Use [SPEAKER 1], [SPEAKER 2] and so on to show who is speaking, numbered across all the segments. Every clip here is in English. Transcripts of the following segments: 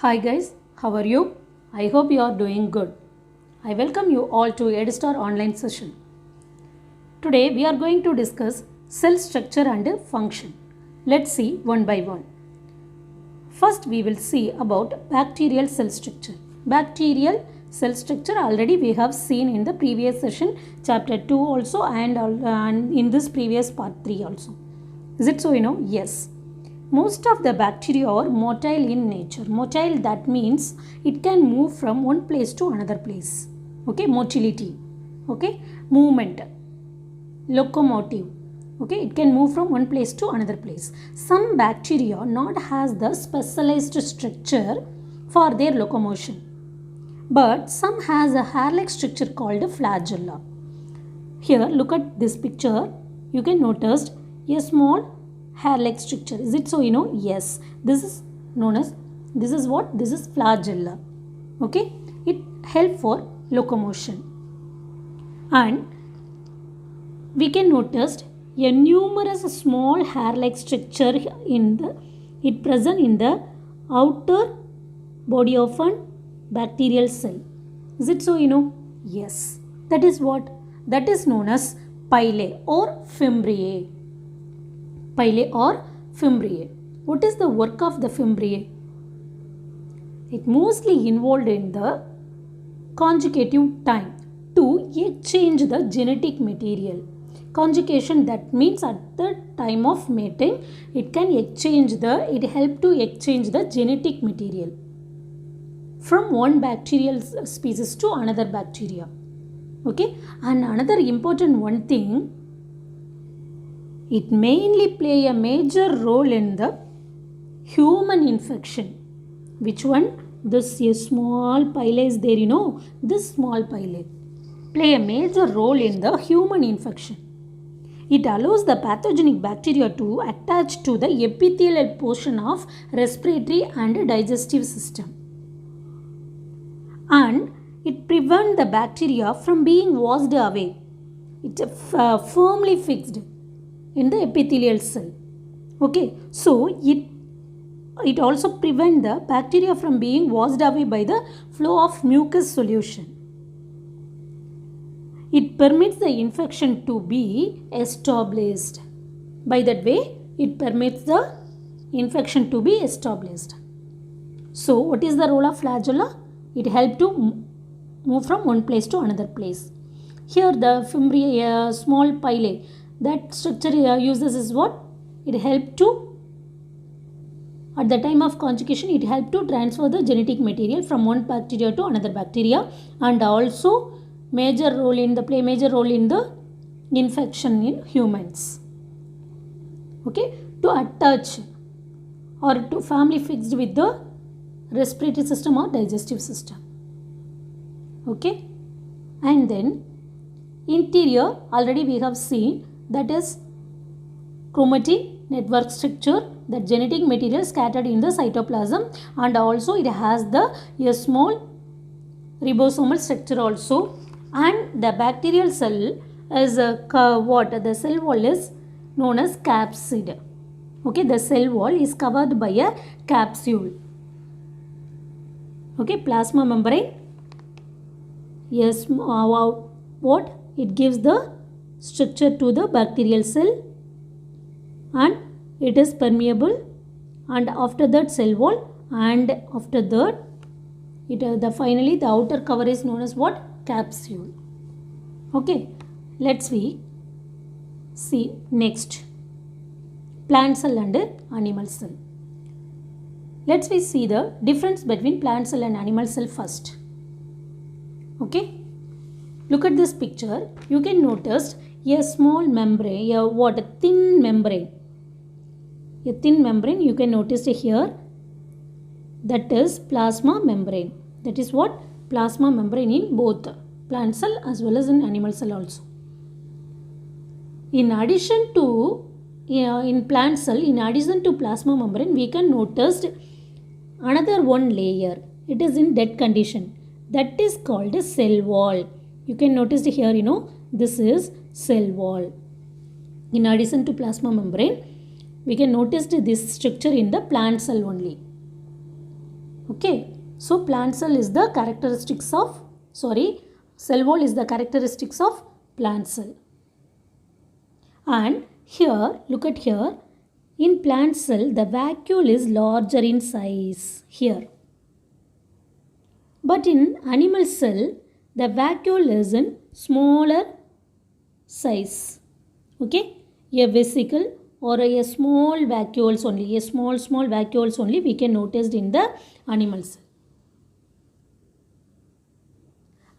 [SPEAKER 1] Hi guys, how are you? I hope you are doing good. I welcome you all to EdStar online session. Today we are going to discuss cell structure and function. Let's see one by one. First we will see about bacterial cell structure. Bacterial cell structure already we have seen in the previous session chapter 2 also and in this previous part 3 also. Is it so you know? Yes. Most of the bacteria are motile in nature. Motile, that means it can move from one place to another place. Okay, motility. Okay, movement, locomotive. Okay, it can move from one place to another place. Some bacteria not has the specialized structure for their locomotion, but some has a hair-like structure called flagella. Here, look at this picture. You can notice a small hair-like structure. Is it so you know? Yes. This is known as, this is what? This is flagella. Okay. It helps for locomotion. And we can notice a numerous small hair-like structure it present in the outer body of an bacterial cell. Is it so you know? Yes. That is what? That is known as pili or fimbriae. Pili or fimbriae. What is the work of the fimbriae? It mostly involved in the conjugative time to exchange the genetic material. Conjugation, that means at the time of mating, it help to exchange the genetic material from one bacterial species to another bacteria. Okay, and another important one thing, it mainly play a major role in the human infection. Which one? This small pili is there, you know. This small pili play a major role in the human infection. It allows the pathogenic bacteria to attach to the epithelial portion of respiratory and digestive system. And it prevents the bacteria from being washed away. It's firmly fixed in the epithelial cell. Okay, so it also prevents the bacteria from being washed away by the flow of mucus solution. It permits the infection to be established. By that way, it permits the infection to be established. So, what is the role of flagella? It helps to move from one place to another place. Here, the fimbriae, small pili, that structure uses is what? It helps to, at the time of conjugation, it helps to transfer the genetic material from one bacteria to another bacteria, and also play major role in the infection in humans. Okay, to attach or to firmly fixed with the respiratory system or digestive system. Okay, and then interior, already we have seen, that is chromatin network structure, the genetic material scattered in the cytoplasm, and also it has a small ribosomal structure also. And the bacterial cell is the cell wall is known as capsid. Okay, the cell wall is covered by a capsule. Okay, plasma membrane. Yes, what? It gives the structure to the bacterial cell, and it is permeable, and after that cell wall, and after that finally the outer cover is known as what? Capsule. Okay, let's see next plant cell and animal cell. Let's see the difference between plant cell and animal cell first. Okay, look at this picture. You can notice a small membrane, a thin membrane. A thin membrane you can notice here, that is plasma membrane. That is what? Plasma membrane in both plant cell as well as in animal cell also. In addition to in plant cell, in addition to plasma membrane, we can notice another one layer. It is in dead condition. That is called a cell wall. You can notice here, you know, this is cell wall. In addition to plasma membrane, we can notice this structure in the plant cell only. Okay, so plant cell is the characteristics of, cell wall is the characteristics of plant cell. And here, look at here, in plant cell, the vacuole is larger in size here. But in animal cell, the vacuole is in smaller size. Okay, a vesicle or a small vacuoles only, a small vacuoles only we can notice in the animal cell.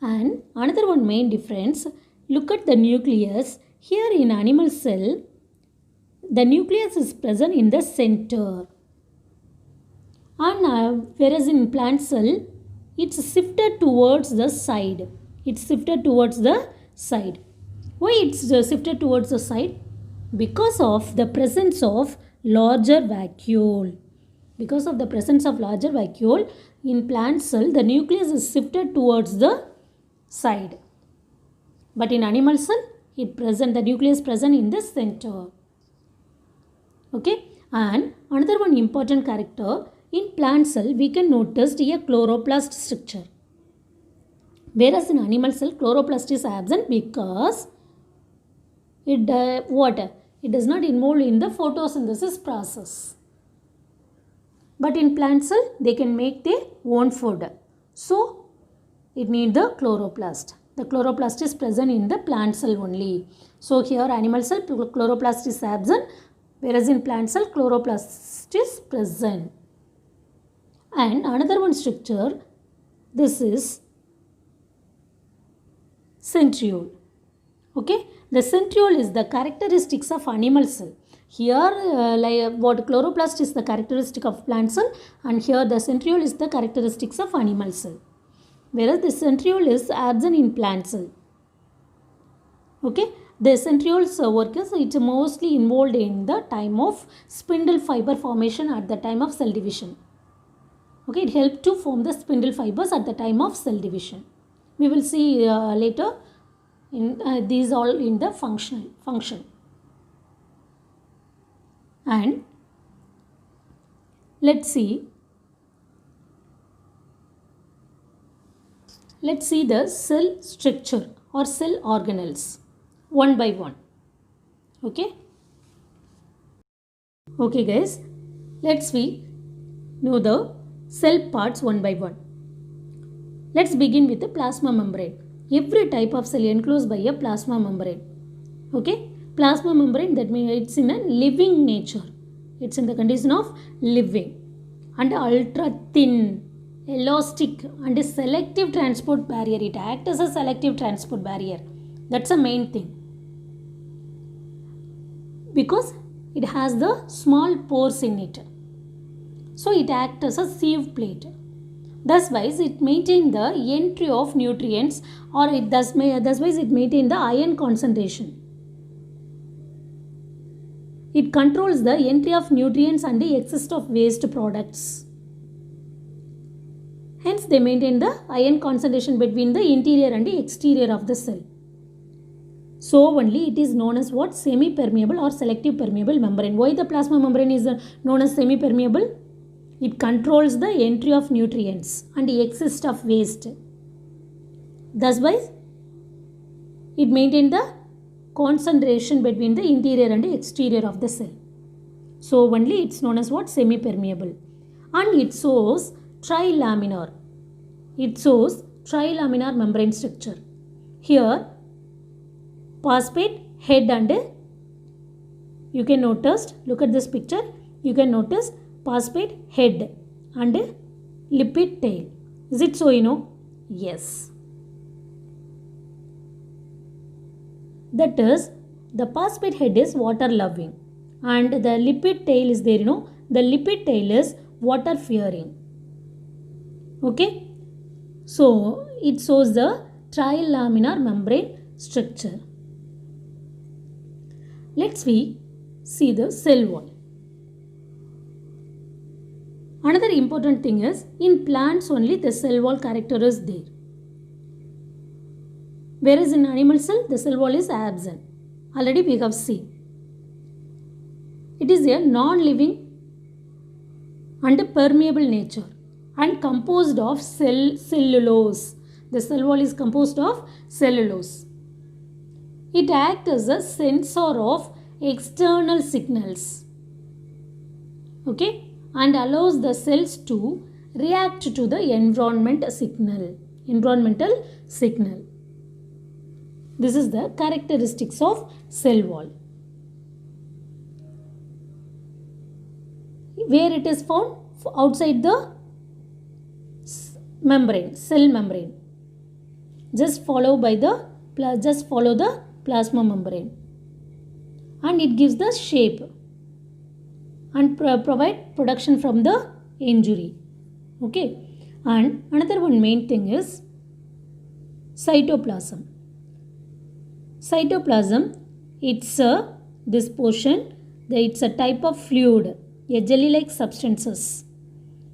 [SPEAKER 1] And another one main difference, look at the nucleus. Here in animal cell, the nucleus is present in the center. And whereas in plant cell, it's shifted towards the side. It's shifted towards the side. Why it's shifted towards the side? Because of the presence of larger vacuole. Because of the presence of larger vacuole, in plant cell, the nucleus is shifted towards the side. But in animal cell, the nucleus present in the center. Okay, and another one important character, in plant cell we can notice a chloroplast structure. Whereas in animal cell, chloroplast is absent because it does not involve in the photosynthesis process. But in plant cell, they can make their own food. So, it needs the chloroplast. The chloroplast is present in the plant cell only. So, here animal cell, chloroplast is absent. Whereas in plant cell, chloroplast is present. And another one structure, this is centriole. Okay, the centriole is the characteristics of animal cell. Here, what chloroplast is the characteristic of plant cell, and here the centriole is the characteristics of animal cell. Whereas the centriole is absent in plant cell. Okay, the centriole's work is it's mostly involved in the time of spindle fiber formation at the time of cell division. Okay, it helps to form the spindle fibers at the time of cell division. We will see later in these all in the function. And let's see the cell structure or cell organelles one by one. Okay guys, let's know the cell parts one by one. Let's begin with the plasma membrane. Every type of cell enclosed by a plasma membrane. Okay, plasma membrane, that means it's in a living nature. It's in the condition of living and ultra thin, elastic and selective transport barrier. It acts as a selective transport barrier. That's the main thing. Because it has the small pores in it. So it acts as a sieve plate. Thus wise it maintains the entry of nutrients, or thus wise it maintains the ion concentration. It controls the entry of nutrients and the excess of waste products. Hence they maintain the ion concentration between the interior and the exterior of the cell. So only it is known as what? Semi-permeable or selective permeable membrane. Why the plasma membrane is known as semi-permeable? It controls the entry of nutrients and the excess of waste. Thus wise, it maintains the concentration between the interior and the exterior of the cell. So only it's known as what? Semi-permeable. And it shows trilaminar. It shows trilaminar membrane structure. Here, phosphate head and you can notice, look at this picture, you can notice phosphate head and lipid tail. Is it so, you know? Yes. That is, the phosphate head is water loving and the lipid tail is there, you know. The lipid tail is water fearing. Okay. So, it shows the trilaminar membrane structure. Let's see the cell wall. Another important thing is, in plants only the cell wall character is there. Whereas in animal cell, the cell wall is absent. Already we have seen. It is a non-living and permeable nature. and composed of cellulose. The cell wall is composed of cellulose. It acts as a sensor of external signals, okay, and allows the cells to react to the environmental signal. This is the characteristics of cell wall. Where it is found? Outside the membrane, cell membrane. Just follow the plasma membrane, and it gives the shape and provide protection from the injury. Okay, and another one main thing is cytoplasm. Cytoplasm, it's this portion. It's a type of fluid, a jelly-like substances.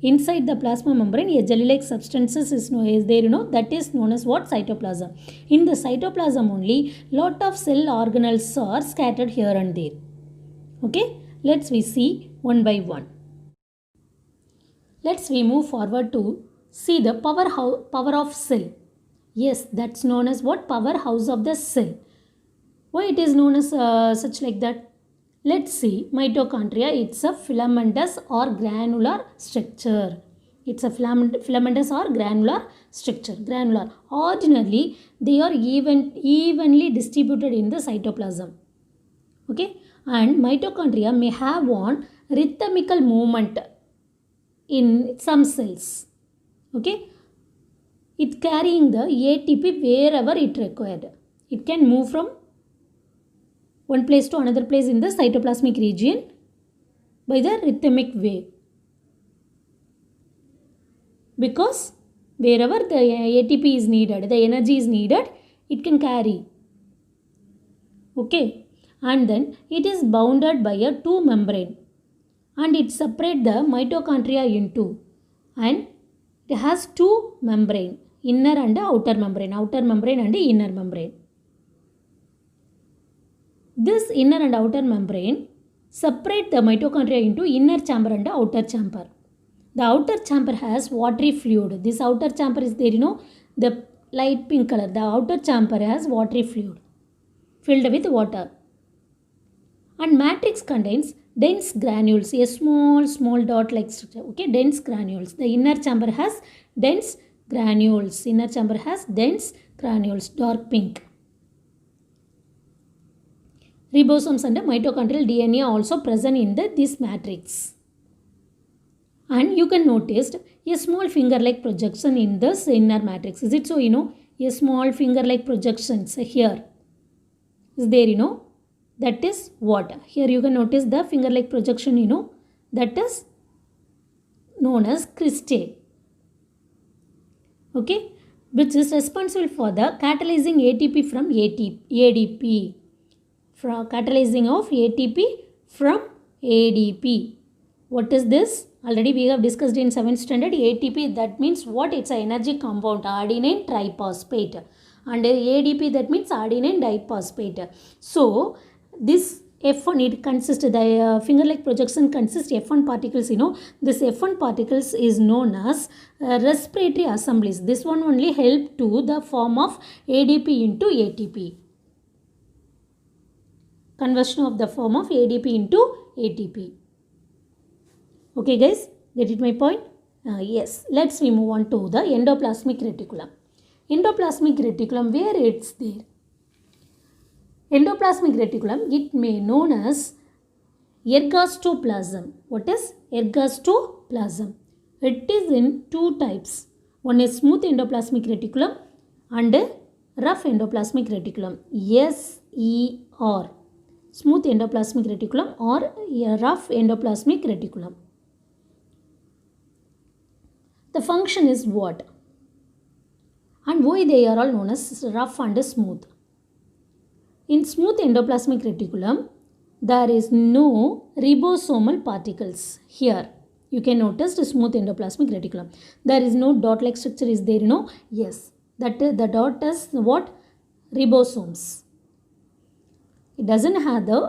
[SPEAKER 1] Inside the plasma membrane, a jelly-like substances is there, that is known as what? Cytoplasm. In the cytoplasm only, lot of cell organelles are scattered here and there. Okay, let's we see one by one. Let's we move forward to see the power of cell. Yes, that's known as what? Powerhouse of the cell. Why it is known as such like that? Let's see, mitochondria, it's a filamentous or granular structure. It's a filamentous or granular structure. Granular. Ordinarily, they are evenly distributed in the cytoplasm. Okay, and mitochondria may have one rhythmical movement in some cells. Okay, it carrying the ATP wherever it required. It can move from one place to another place in the cytoplasmic region by the rhythmic way, because wherever the ATP is needed, the energy is needed, it can carry. Okay, and then it is bounded by a two membrane, and it separates the mitochondria into, and it has two membrane, inner and outer membrane and inner membrane. This inner and outer membrane separate the mitochondria into inner chamber and outer chamber. The outer chamber has watery fluid. This outer chamber is there, the light pink color. The outer chamber has watery fluid filled with water. And matrix contains dense granules, a small dot like structure. Okay, dense granules. The inner chamber has dense granules. Dark pink. Ribosomes and mitochondrial DNA are also present in this matrix. And you can notice a small finger-like projection in this inner matrix. Is it so? A small finger-like projections here is there, that is what? Here you can notice the finger-like projection, that is known as cristae. Okay, which is responsible for the catalyzing ATP from ADP. Catalyzing of ATP from ADP. What is this? Already we have discussed in 7th standard. ATP, that means what? It's an energy compound, adenine triphosphate. And ADP, that means adenine diphosphate. So this F1, it consists, the finger-like projection consists F1 particles, This F1 particles is known as respiratory assemblies. This one only help to the form of ADP into ATP. Conversion of the form of ADP into ATP. Okay guys, get it my point? Yes, let's we move on to the endoplasmic reticulum. Endoplasmic reticulum, where it's there? Endoplasmic reticulum, it may known as ergastoplasm. What is ergastoplasm? It is in two types. One is smooth endoplasmic reticulum and rough endoplasmic reticulum. SER. Smooth endoplasmic reticulum or a rough endoplasmic reticulum. The function is what? And why they are all known as rough and smooth? In smooth endoplasmic reticulum, there is no ribosomal particles. Here, you can notice the smooth endoplasmic reticulum. There is no dot-like structure is there, Yes, that the dot is what? Ribosomes. It doesn't have the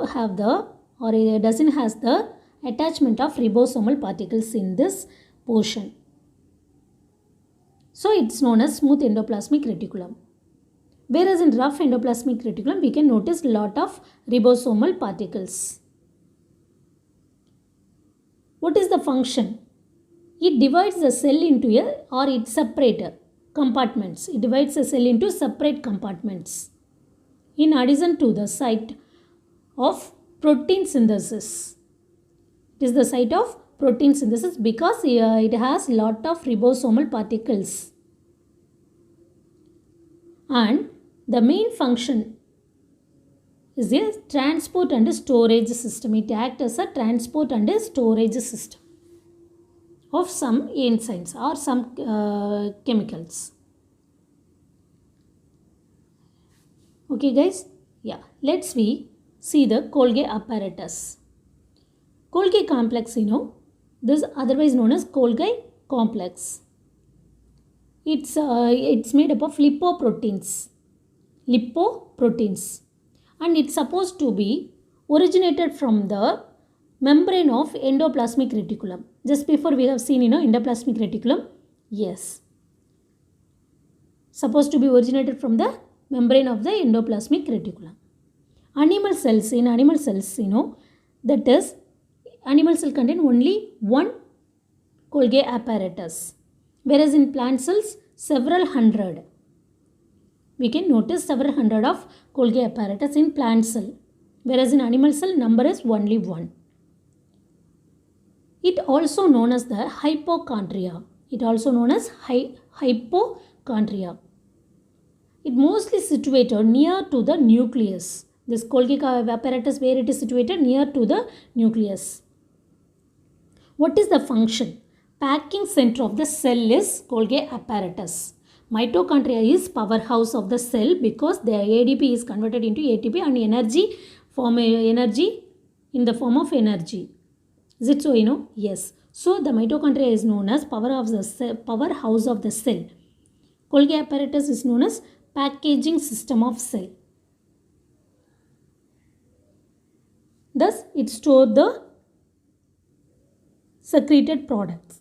[SPEAKER 1] attachment of ribosomal particles in this portion. So it's known as smooth endoplasmic reticulum. Whereas in rough endoplasmic reticulum, we can notice lot of ribosomal particles. What is the function? It divides the cell into it separates compartments. It divides the cell into separate compartments. In addition to the site of protein synthesis. It is the site of protein synthesis because it has lot of ribosomal particles. And the main function is a transport and storage system. It acts as a transport and storage system of some enzymes or some chemicals. Okay guys, yeah, let's see the Golgi apparatus. Golgi complex, this is otherwise known as Golgi complex. It's made up of lipoproteins, and it's supposed to be originated from the membrane of endoplasmic reticulum. Just before we have seen, endoplasmic reticulum, yes, supposed to be originated from the membrane of the endoplasmic reticulum. Animal cells, that is, animal cell contain only one Golgi apparatus, whereas in plant cells, several hundred. We can notice several hundred of Golgi apparatus in plant cell, whereas in animal cell, number is only one. It also known as the hypochondria. Hypochondria. It mostly situated near to the nucleus. This Golgi apparatus, where it is situated near to the nucleus. What is the function? Packing center of the cell is Golgi apparatus. Mitochondria is powerhouse of the cell because the ADP is converted into ATP and energy in the form of energy. Is it so? Yes. So the mitochondria is known as powerhouse of the cell. Golgi apparatus is known as packaging system of cell. Thus, it stores the secreted products.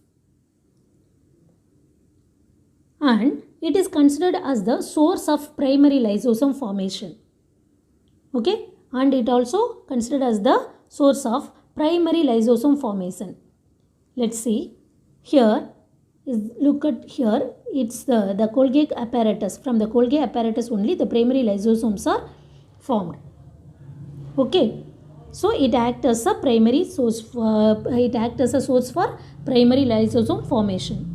[SPEAKER 1] And it is considered as the source of primary lysosome formation. Okay? And it also considered as the source of primary lysosome formation. Let's see. Here, look at here. It's the Golgi apparatus. From the Golgi apparatus only the primary lysosomes are formed. Okay. So it acts as a primary source for primary lysosome formation.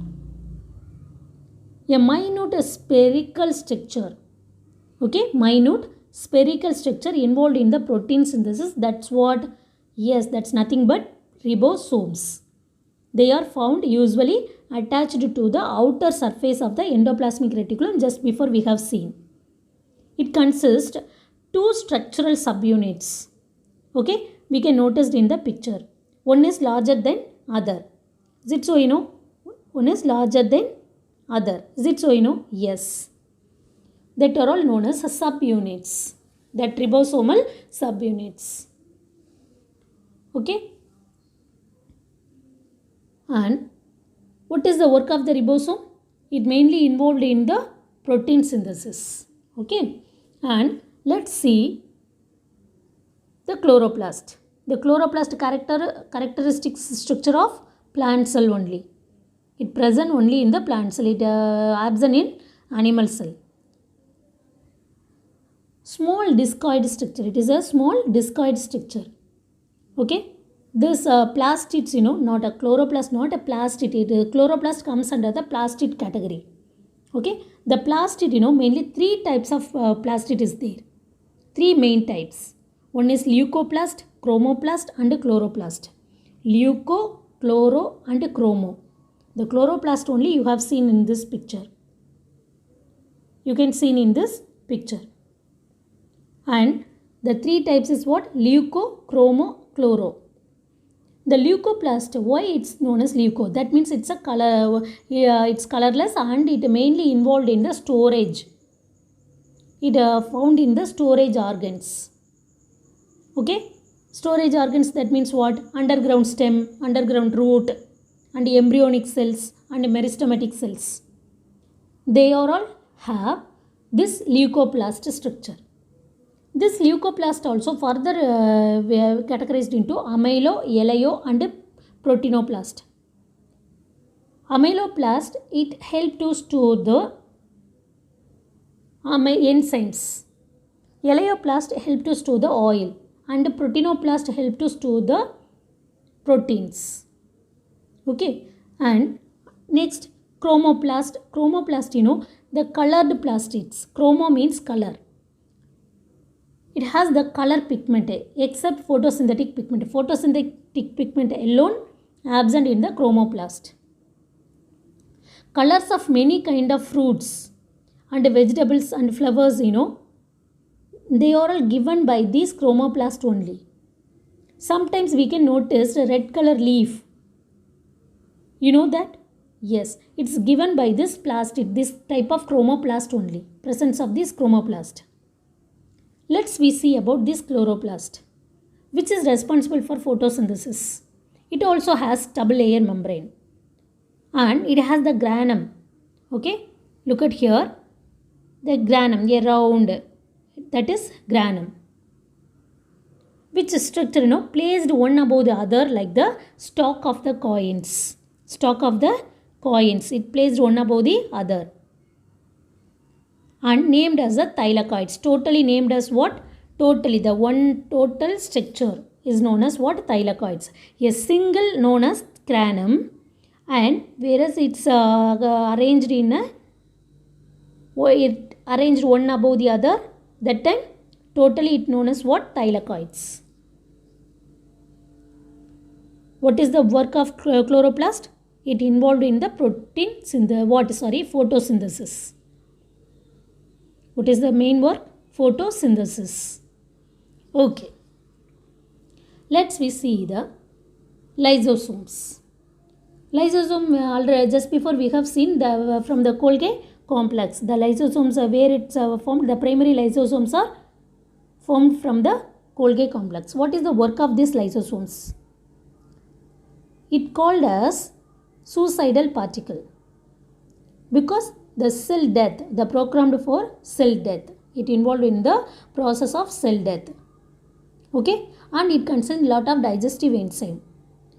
[SPEAKER 1] A minute spherical structure. Okay, minute spherical structure involved in the protein synthesis. That's what, yes, that's nothing but ribosomes. They are found usually attached to the outer surface of the endoplasmic reticulum just before we have seen. It consists two structural subunits. Okay, we can notice in the picture. One is larger than other. Is it so? One is larger than other. Is it so? Yes. That are all known as subunits. That ribosomal subunits. Okay. And what is the work of the ribosome? It mainly involved in the protein synthesis. Okay. And let's see the chloroplast. The chloroplast characteristic structure of plant cell only. It present only in the plant cell. It absent in animal cell. Small discoid structure. It is a small discoid structure. Okay. This plastids, not a chloroplast, not a plastid. Chloroplast comes under the plastid category. Okay. The plastid, mainly three types of plastid is there. Three main types. One is leucoplast, chromoplast and chloroplast. Leuco, chloro and chromo. The chloroplast only you have seen in this picture. You can see in this picture. And the three types is what? Leuco, chromo, chloro. The leucoplast, why it's known as leuco? That means it's a color, it's colorless and it mainly involved in the storage. It found in the storage organs. Okay, storage organs, that means what? Underground stem, underground root and embryonic cells and meristematic cells. they are all have this leucoplast structure. This leucoplast also further categorized into amylo, elio and proteinoplast. Amyloplast, it help to store the enzymes. Eleoplast help to store the oil and proteinoplast help to store the proteins. Okay, and next chromoplast. Chromoplast, the colored plastids. Chromo means color. It has the color pigment except photosynthetic pigment. Photosynthetic pigment alone absent in the chromoplast. Colors of many kind of fruits and vegetables and flowers, they are all given by these chromoplast only. Sometimes we can notice a red color leaf. You know that? Yes, it's given by this plastid, this type of chromoplast only, presence of this chromoplast. Let's we see about this chloroplast, which is responsible for photosynthesis. It also has double layer membrane and it has the granum. Okay, look at here, the granum, a round, that is granum, which structure placed one above the other like the stalk of the coins. Stalk of the coins, it placed one above the other and named as the thylakoids. Totally named as what? Totally, the one total structure is known as what? Thylakoids. A single known as granum, and whereas it's arranged in it arranged one above the other, that time totally it known as what? Thylakoids. What is the work of chloroplast? It involved in the protein photosynthesis. What is the main work? Photosynthesis. Okay, let's we see the lysosomes. Lysosome, already just before we have seen the from the Golgi complex. The lysosomes are where it's formed. The primary lysosomes are formed from the Golgi complex. What is the work of these lysosomes? It called as suicidal particle because the cell death, the programmed for cell death, it involved in the process of cell death. Okay, and it contains lot of digestive enzyme.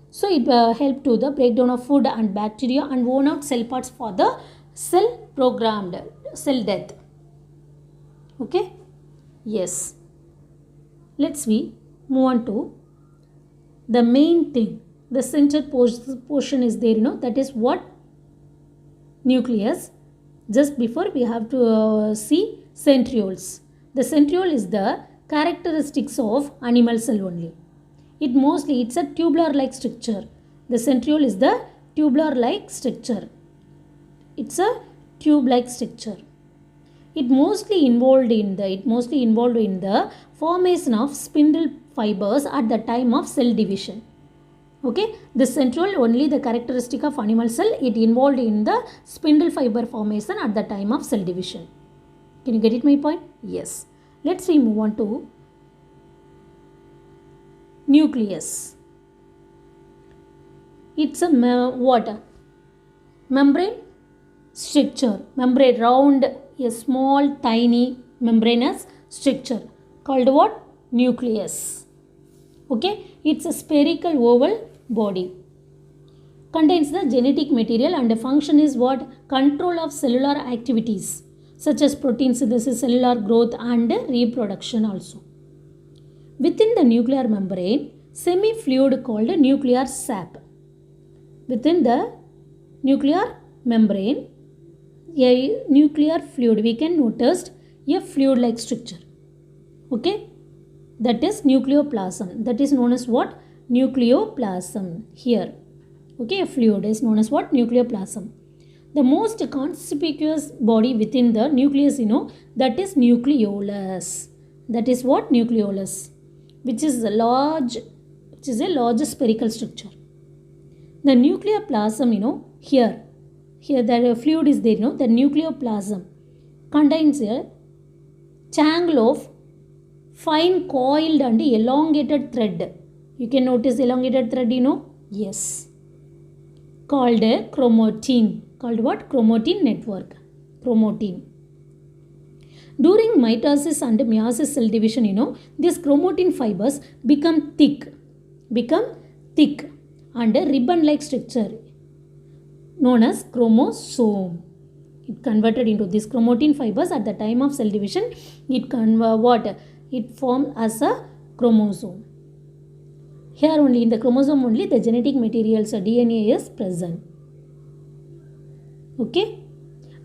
[SPEAKER 1] So it help to the breakdown of food and bacteria and worn out cell parts for the cell programmed cell death. Okay, yes, let's we move on to the main thing. The center portion is there, that is what? Nucleus. Just before we have to see centrioles. The centriole is the characteristics of animal cell only. It's a tubular like structure. The centriole is the tubular like structure. It's a tube like structure. It mostly involved in the formation of spindle fibers at the time of cell division. Okay, the centriole only the characteristic of animal cell, it involved in the spindle fiber formation at the time of cell division. Can you get it my point? Yes. Let's we move on to nucleus. It's a membrane structure. Membrane, round, a small tiny membranous structure called what? Nucleus. Okay, it's a spherical oval body. Contains the genetic material and the function is what? Control of cellular activities such as protein synthesis, cellular growth and reproduction also. Within the nuclear membrane, semi-fluid called nuclear sap. Within the nuclear membrane, a nuclear fluid, we can notice a fluid like structure. Okay, that is nucleoplasm. That is known as what? Nucleoplasm here. Okay, a fluid is known as what? Nucleoplasm. The most conspicuous body within the nucleus, that is nucleolus. That is what? Nucleolus, which is a large spherical structure. The nucleoplasm, here the fluid is there, the nucleoplasm contains a tangle of fine coiled and elongated thread. You can notice elongated thread, Yes. Called a chromatin. Called what? Chromatin network. chromatin. During mitosis and meiosis cell division, these chromatin fibers become thick and a ribbon-like structure known as chromosome. It converted into these chromatin fibers at the time of cell division. It formed as a chromosome. Here only in the chromosome only the genetic materials or DNA is present. Okay,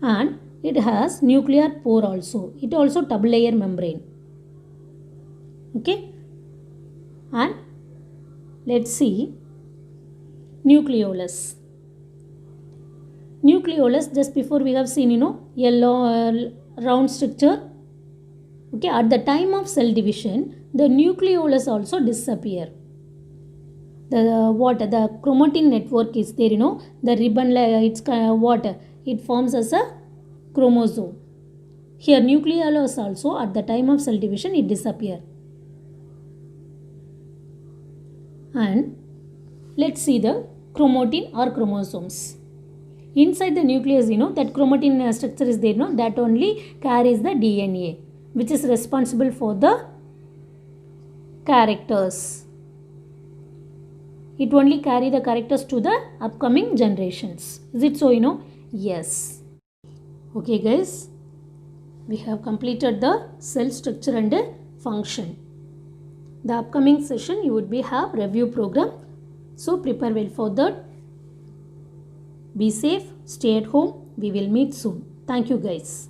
[SPEAKER 1] and it has nuclear pore also. It also double layer membrane. Okay, and let's see nucleolus. Nucleolus, just before we have seen, yellow round structure. Okay, at the time of cell division, the nucleolus also disappear. The chromatin network is there, the ribbon, it forms as a chromosome. Here nucleolus also at the time of cell division it disappear. And let's see the chromatin or chromosomes. Inside the nucleus, that chromatin structure is there, that only carries the DNA, which is responsible for the characters. It only carry the characters to the upcoming generations. Is it so, Yes. Okay guys, we have completed the cell structure and function. The upcoming session you would have review program. So prepare well for that. Be safe, stay at home. We will meet soon. Thank you guys.